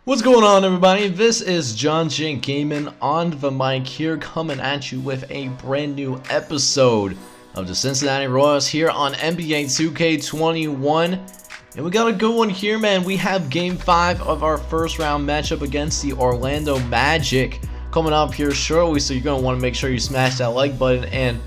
What's going on, everybody? This is John J. Gaming on the mic here, coming at you with a brand new episode of the Cincinnati Royals here on NBA 2K21. And we got a good one here, man. We have Game 5 of our first round matchup against the Orlando Magic coming up here shortly, so you're going to want to make sure you smash that like button and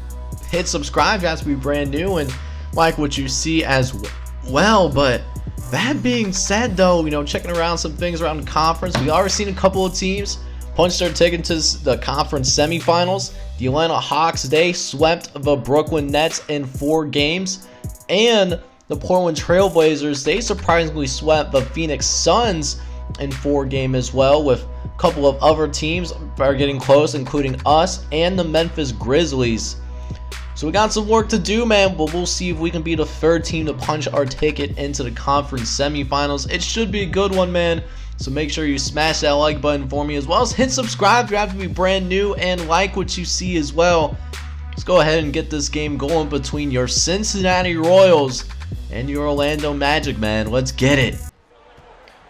hit subscribe. You have to be brand new and like what you see as well. But that being said, though, checking around some things around the conference, we already seen a couple of teams punch their ticket to the conference semifinals. The Atlanta Hawks, they swept the Brooklyn Nets in 4 games, and the Portland Trailblazers, they surprisingly swept the Phoenix Suns in 4 games as well, with a couple of other teams are getting close, including us and the Memphis Grizzlies. So we got some work to do, man, but we'll see if we can be the third team to punch our ticket into the conference semifinals. It should be a good one, man. So make sure you smash that like button for me, as well as hit subscribe if you have to be brand new and like what you see as well. Let's go ahead and get this game going between your Cincinnati Royals and your Orlando Magic, man. Let's get it.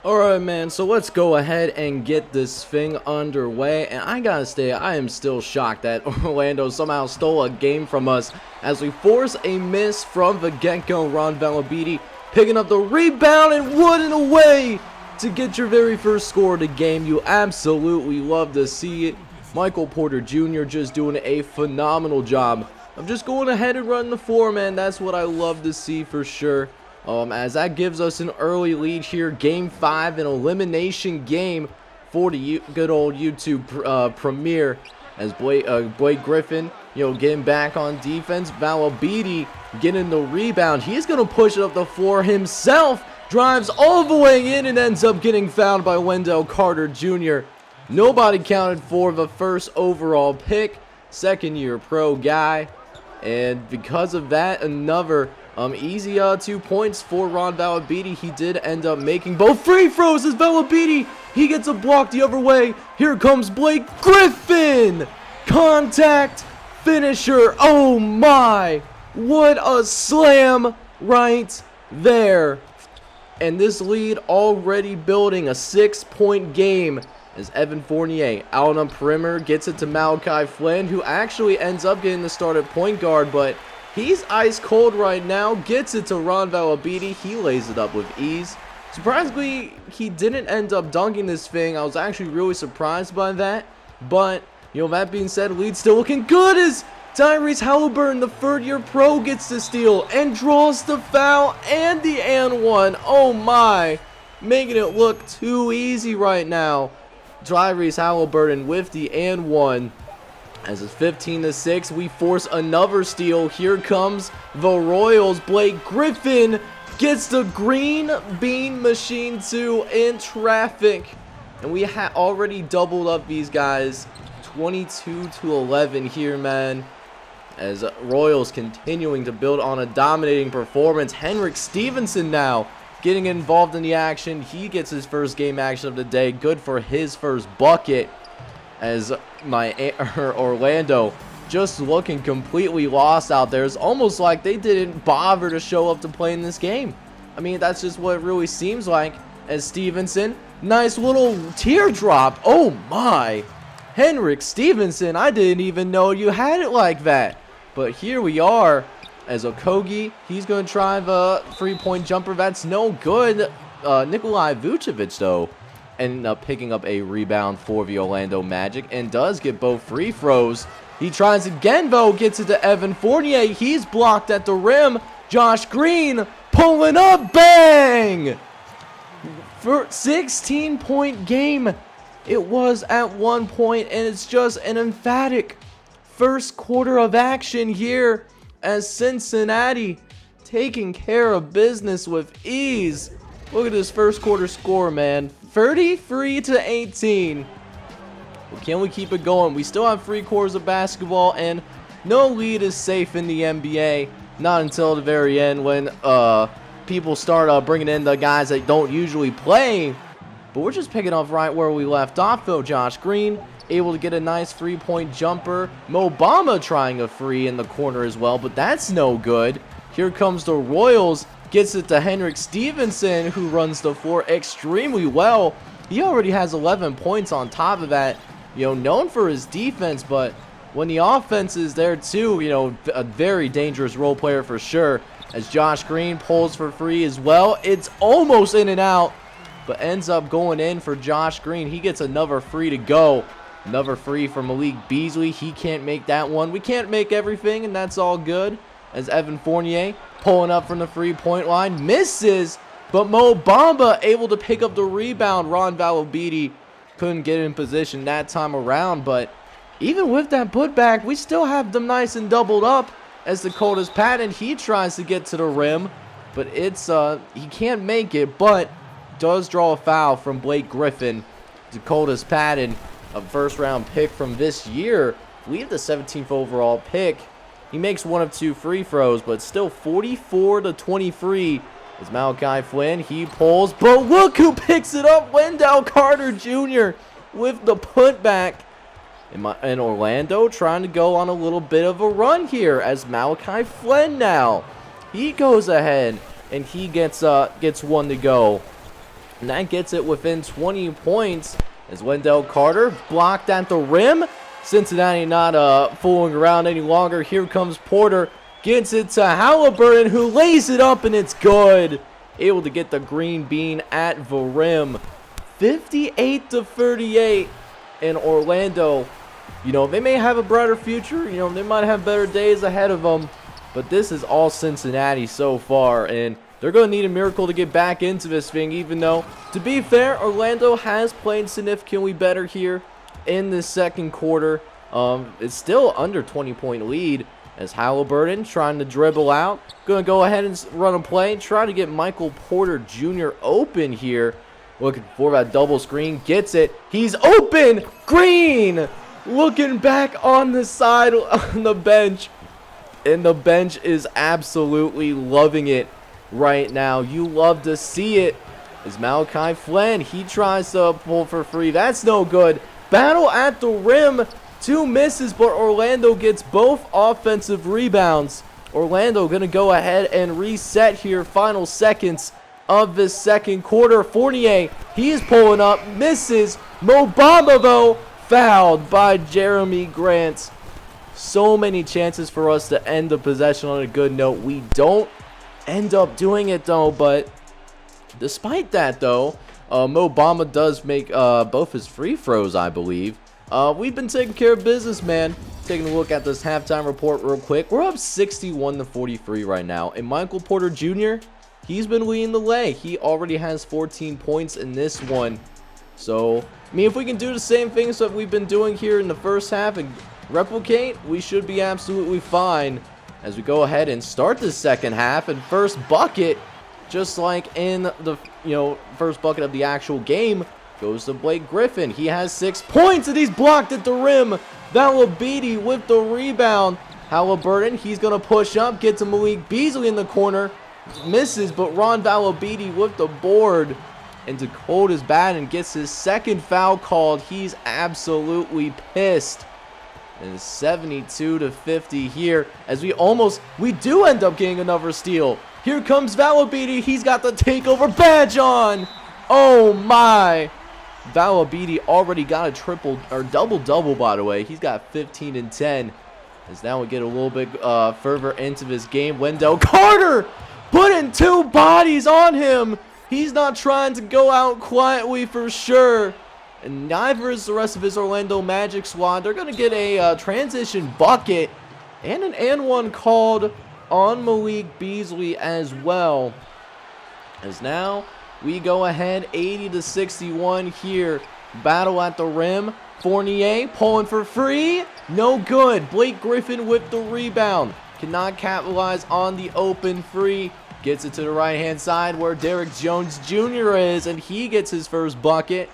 Alright, man, so let's go ahead and get this thing underway. And I gotta say, I am still shocked that Orlando somehow stole a game from us as we force a miss from the get-go. Ron Valabiti picking up the rebound and wooden away to get your very first score of the game. You absolutely love to see it. Michael Porter Jr. just doing a phenomenal job of just going ahead and running the floor, man. That's what I love to see for sure. As that gives us an early lead here. Game 5, an elimination game for the good old YouTube premiere, as Blake Griffin, getting back on defense. Valabiti getting the rebound. He's going to push it up the floor himself. Drives all the way in and ends up getting fouled by Wendell Carter Jr. Nobody counted for the first overall pick. Second-year pro guy. And because of that, another easy 2 points for Ron Valabiti. He did end up making both free throws as Valabiti. He gets a block the other way. Here comes Blake Griffin. Contact finisher. Oh my. What a slam right there. And this lead already building a 6-point game as Evan Fournier out on perimeter gets it to Malachi Flynn, who actually ends up getting the start at point guard, but he's ice cold right now. Gets it to Ron Valabiti. He lays it up with ease. Surprisingly, he didn't end up dunking this thing. I was actually really surprised by that. But, that being said, lead still looking good as Tyrese Halliburton, the third-year pro, gets the steal and draws the foul and the and one. Oh my, making it look too easy right now. Tyrese Halliburton with the and one. As it's 15-6, we force another steal. Here comes the Royals. Blake Griffin gets the green bean machine 2 in traffic. And we already doubled up these guys. 22-11 here, man. As Royals continuing to build on a dominating performance. Henrik Stevenson now getting involved in the action. He gets his first game action of the day. Good for his first bucket. As Orlando just looking completely lost out there. It's almost like they didn't bother to show up to play in this game. I mean, that's just what it really seems like. As Stevenson, nice little teardrop. Oh my. Henrik Stevenson, I didn't even know you had it like that. But here we are. As Okogie, he's going to try the 3-point jumper. That's no good. Nikolai Vucevic, though, ended up picking up a rebound for the Orlando Magic and does get both free throws. He tries again, though, gets it to Evan Fournier. He's blocked at the rim. Josh Green pulling up. Bang! For 16-point game, it was at one point, and it's just an emphatic first quarter of action here as Cincinnati taking care of business with ease. Look at this first quarter score, man. 33-18. Well, can we keep it going? We still have 3 quarters of basketball, and no lead is safe in the NBA. Not until the very end when people start bringing in the guys that don't usually play. But we're just picking up right where we left off, though. Josh Green able to get a nice 3-point jumper. Mo Bamba trying a free in the corner as well, but that's no good. Here comes the Royals. Gets it to Henrik Stevenson, who runs the floor extremely well. He already has 11 points on top of that. You know, known for his defense, but when the offense is there too, you know, a very dangerous role player for sure. As Josh Green pulls for free as well. It's almost in and out, but ends up going in for Josh Green. He gets another free to go. Another free for Malik Beasley. He can't make that one. We can't make everything, and that's all good. As Evan Fournier pulling up from the three-point line. Misses, but Mo Bamba able to pick up the rebound. Ron Valabiti couldn't get in position that time around, but even with that putback, we still have them nice and doubled up. As Dakota's Patton, he tries to get to the rim, but it's he can't make it, but does draw a foul from Blake Griffin. Dakota's Patton, a first-round pick from this year. We have the 17th overall pick. He makes one of two free throws, but still 44-23 is Malachi Flynn. He pulls, but look who picks it up. Wendell Carter Jr. with the putback. And Orlando trying to go on a little bit of a run here as Malachi Flynn now. He goes ahead and he gets one to go. And that gets it within 20 points as Wendell Carter blocked at the rim. Cincinnati not fooling around any longer. Here comes Porter. Gets it to Halliburton, who lays it up, and it's good. Able to get the green bean at the rim. 58-38. And Orlando, you know, they may have a brighter future. You know, they might have better days ahead of them. But this is all Cincinnati so far. And they're going to need a miracle to get back into this thing. Even though, to be fair, Orlando has played significantly better here in this second quarter. It's still under 20-point lead. As Halliburton trying to dribble out. Going to go ahead and run a play. Try to get Michael Porter Jr. open here. Looking for that double screen. Gets it. He's open. Green. Looking back on the side on the bench. And the bench is absolutely loving it right now. You love to see it. Is Malachi Flynn. He tries to pull for free. That's no good. Battle at the rim. Two misses, but Orlando gets both offensive rebounds. Orlando going to go ahead and reset here. Final seconds of this second quarter. Fournier, he's pulling up, misses. Mo Bamba, though, fouled by Jeremy Grant. So many chances for us to end the possession on a good note. We don't end up doing it, though, but despite that, though, Mo Bamba does make both his free throws, I believe. We've been taking care of business, man. Taking a look at this halftime report real quick. We're up 61-43 right now. And Michael Porter Jr., he's been leading the way. He already has 14 points in this one. So, I mean, if we can do the same things that we've been doing here in the first half and replicate, we should be absolutely fine. As we go ahead and start the second half. And first bucket, just like in the, first bucket of the actual game, goes to Blake Griffin. He has 6 points and he's blocked at the rim. Valabiti with the rebound. Halliburton, he's going to push up, get to Malik Beasley in the corner. Misses, but Ron Valabiti with the board. And Dakota's bad and gets his second foul called. He's absolutely pissed. And it's 72-50 here as we do end up getting another steal. Here comes Valabiti. He's got the takeover badge on. Oh my. Valabiti already got a double-double, by the way. He's got 15 and 10. As now we get a little bit further into this game. Wendell Carter putting two bodies on him. He's not trying to go out quietly for sure. And neither is the rest of his Orlando Magic squad. They're going to get a transition bucket and an and-one called on Malik Beasley as well. As now we go ahead 80-61 here. Battle at the rim. Fournier pulling for free. No good. Blake Griffin with the rebound. Cannot capitalize on the open free. Gets it to the right-hand side where Derrick Jones Jr. is, and he gets his first bucket.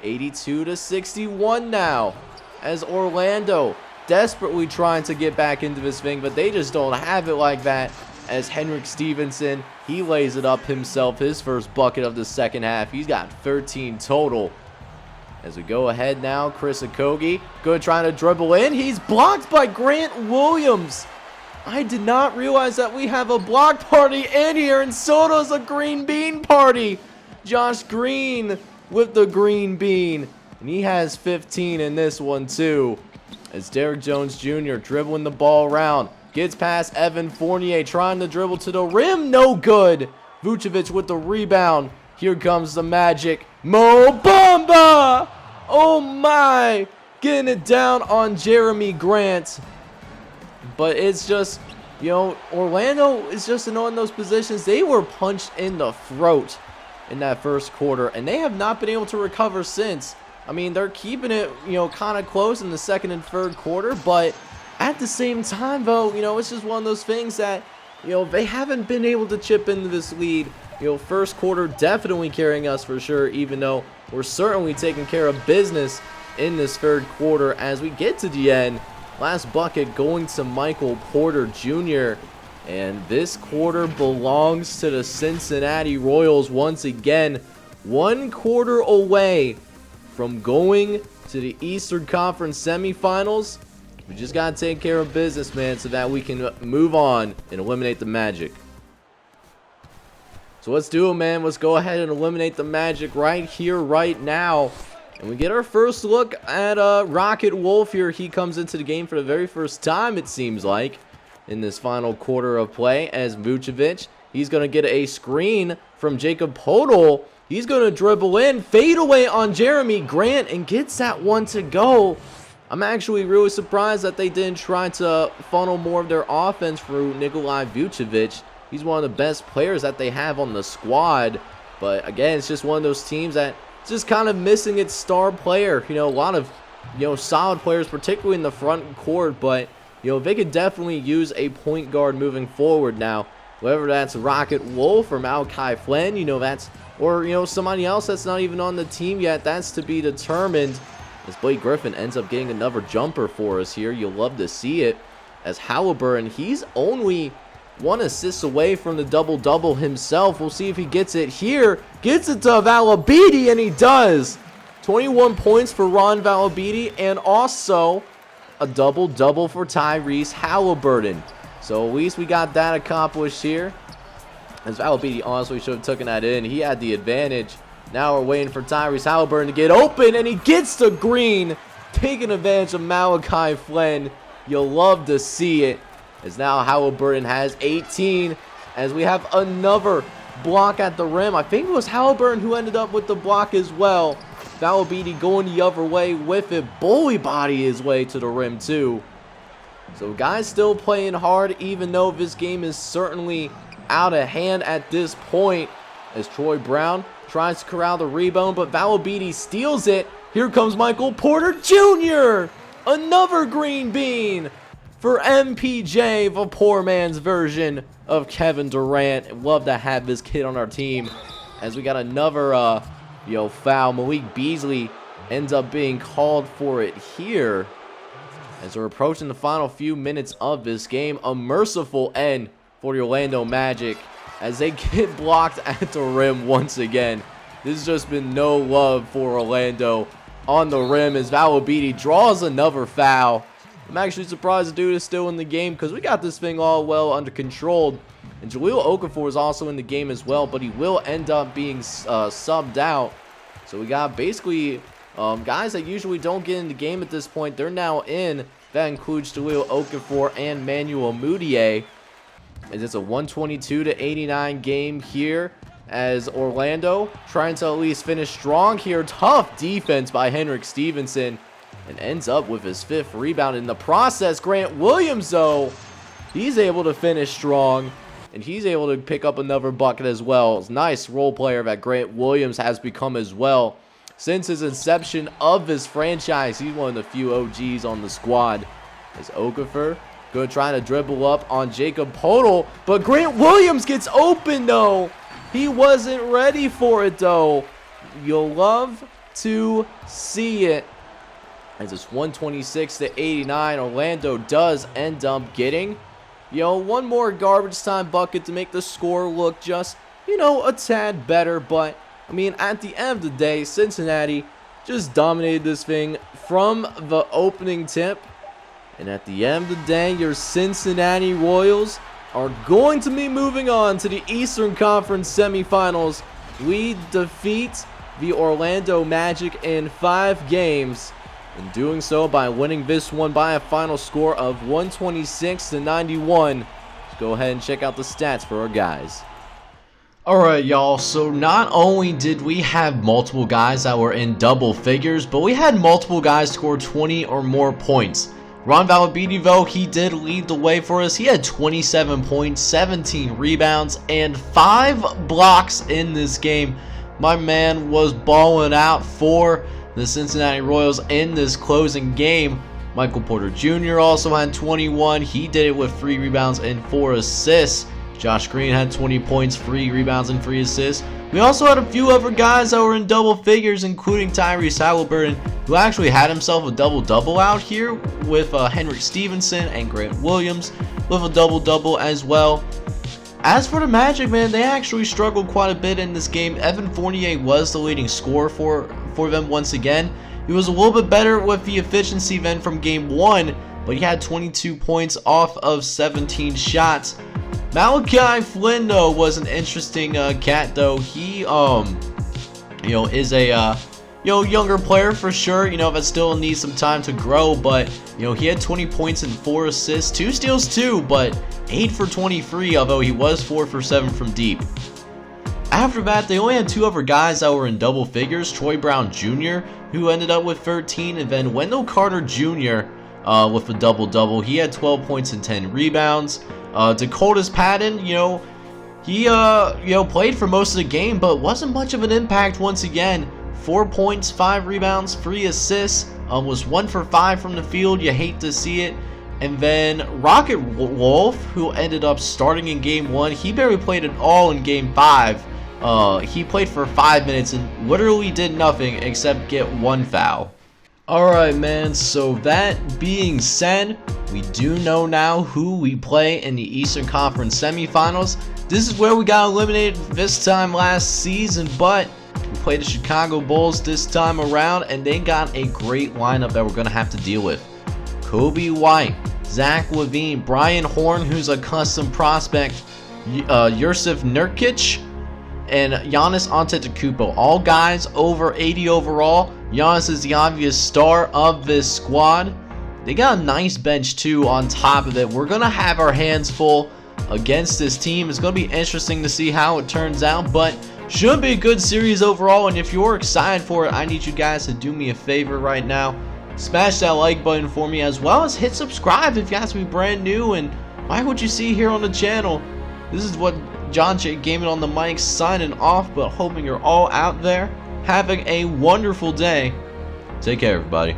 82-61 now. As Orlando desperately trying to get back into this thing, but they just don't have it like that. As Henrik Stevenson, he lays it up himself, his first bucket of the second half. He's got 13 total. As we go ahead now, Chris Okogie, good trying to dribble in. He's blocked by Grant Williams. I did not realize that we have a block party in here, and so does a green bean party. Josh Green with the green bean. And he has 15 in this one too. As Derrick Jones Jr. dribbling the ball around. Gets past Evan Fournier, trying to dribble to the rim. No good. Vucevic with the rebound. Here comes the Magic. Mo Bamba! Oh my! Getting it down on Jeremy Grant. But it's just, you know, Orlando is just in one of those positions. They were punched in the throat in that first quarter, and they have not been able to recover since. I mean, they're keeping it, you know, kind of close in the second and third quarter, but at the same time, though, you know, it's just one of those things that, you know, they haven't been able to chip into this lead. You know, first quarter definitely carrying us for sure, even though we're certainly taking care of business in this third quarter as we get to the end. Last bucket going to Michael Porter Jr. And this quarter belongs to the Cincinnati Royals once again. 1 quarter away from going to the Eastern Conference Semifinals. We just got to take care of business, man, so that we can move on and eliminate the Magic. So let's do it, man. Let's go ahead and eliminate the Magic right here, right now. And we get our first look at Rocket Wolf here. He comes into the game for the very first time, it seems like, in this final quarter of play as Vucevic. He's going to get a screen from Jacob Podol. He's going to dribble in, fade away on Jeremy Grant, and gets that one to go. I'm actually really surprised that they didn't try to funnel more of their offense through Nikolai Vucevic. He's one of the best players that they have on the squad. But again, it's just one of those teams that just kind of missing its star player. You know, a lot of, you know, solid players, particularly in the front court, but, you know, they could definitely use a point guard moving forward now. Whether that's Rocket Wolf or Malachi Flynn, you know, that's, or, you know, somebody else that's not even on the team yet, that's to be determined. As Blake Griffin ends up getting another jumper for us here. You'll love to see it. As Halliburton, he's only 1 assist away from the double-double himself. We'll see if he gets it here. Gets it to Valabidi, and he does. 21 points for Ron Valabidi, and also a double-double for Tyrese Halliburton. So at least we got that accomplished here. As Valabidi honestly should have taken that in. He had the advantage. Now we're waiting for Tyrese Halliburton to get open, and he gets the green, taking advantage of Malachi Flynn. You'll love to see it. As now Halliburton has 18, as we have another block at the rim. I think it was Halliburton who ended up with the block as well. Valabidi going the other way with it. Bully body his way to the rim too. So guys still playing hard, even though this game is certainly out of hand at this point. As Troy Brown tries to corral the rebound, but Valabidi steals it. Here comes Michael Porter Jr. Another green bean for MPJ, the poor man's version of Kevin Durant. Love to have this kid on our team. As we got another foul. Malik Beasley ends up being called for it here. As we're approaching the final few minutes of this game, a merciful end for the Orlando Magic as they get blocked at the rim once again. This has just been no love for Orlando on the rim as Valabidi draws another foul. I'm actually surprised the dude is still in the game because we got this thing all well under control. And Jahlil Okafor is also in the game as well, but he will end up being subbed out. So we got basically guys that usually don't get in the game at this point. They're now in. That includes Jahlil Okafor and Manuel Mudiay. As it's a 122-89 game here as Orlando trying to at least finish strong here. Tough defense by Henrik Stevenson. And ends up with his 5th rebound in the process. Grant Williams, though, he's able to finish strong. And he's able to pick up another bucket as well. It's a nice role player that Grant Williams has become as well. Since his inception of this franchise, he's one of the few OGs on the squad. As Okafor going to try to dribble up on Jacob Podol. But Grant Williams gets open, though. He wasn't ready for it, though. You'll love to see it. As it's 126-89, Orlando does end up getting, one more garbage time bucket to make the score look just, a tad better. But, I mean, at the end of the day, Cincinnati just dominated this thing from the opening tip. And at the end of the day, your Cincinnati Royals are going to be moving on to the Eastern Conference Semifinals. We defeat the Orlando Magic in 5 games, and doing so by winning this one by a final score of 126-91. Let's go ahead and check out the stats for our guys. Alright, y'all, so not only did we have multiple guys that were in double figures, but we had multiple guys score 20 or more points. Ron Valabidi, though, he did lead the way for us. He had 27 points, 17 rebounds, and 5 blocks in this game. My man was balling out for the Cincinnati Royals in this closing game. Michael Porter Jr. also had 21. He did it with 3 rebounds and 4 assists. Josh Green had 20 points, 3 rebounds, and 3 assists. We also had a few other guys that were in double figures, including Tyrese Halliburton, who actually had himself a double-double out here with Henrik Stevenson and Grant Williams with a double-double as well. As for the Magic, man, they actually struggled quite a bit in this game. Evan Fournier was the leading scorer for them once again. He was a little bit better with the efficiency than from game 1, but he had 22 points off of 17 shots. Malachi Flynn, though, was an interesting cat, though. He, is a, younger player for sure, that still needs some time to grow, but, he had 20 points and 4 assists, 2 steals too, but 8 for 23, although he was 4 for 7 from deep. After that, they only had 2 other guys that were in double figures, Troy Brown Jr., who ended up with 13, and then Wendell Carter Jr. With a double-double. He had 12 points and 10 rebounds. Dakotas Patton, he played for most of the game, but wasn't much of an impact once again. 4 points, 5 rebounds, 3 assists, was 1 for 5 from the field. You hate to see it. And then Rocket Wolf, who ended up starting in game 1, he barely played at all in game 5. He played for 5 minutes and literally did nothing except get 1 foul. Alright, man, so that being said, we do know now who we play in the Eastern Conference Semifinals. This is where we got eliminated this time last season, but we played the Chicago Bulls this time around, and they got a great lineup that we're going to have to deal with. Kobe White, Zach LaVine, Brian Horn, who's a custom prospect, Jusuf Nurkic, and Giannis Antetokounmpo. All guys over 80 overall. Giannis is the obvious star of this squad. They got a nice bench too on top of it. We're going to have our hands full against this team. It's going to be interesting to see how it turns out, but should be a good series overall. And if you're excited for it, I need you guys to do me a favor right now. Smash that like button for me, as well as hit subscribe if you guys be brand new and like what you see here on the channel. This is what John J Gaming on the mic signing off, but hoping you're all out there having a wonderful day. Take care, everybody.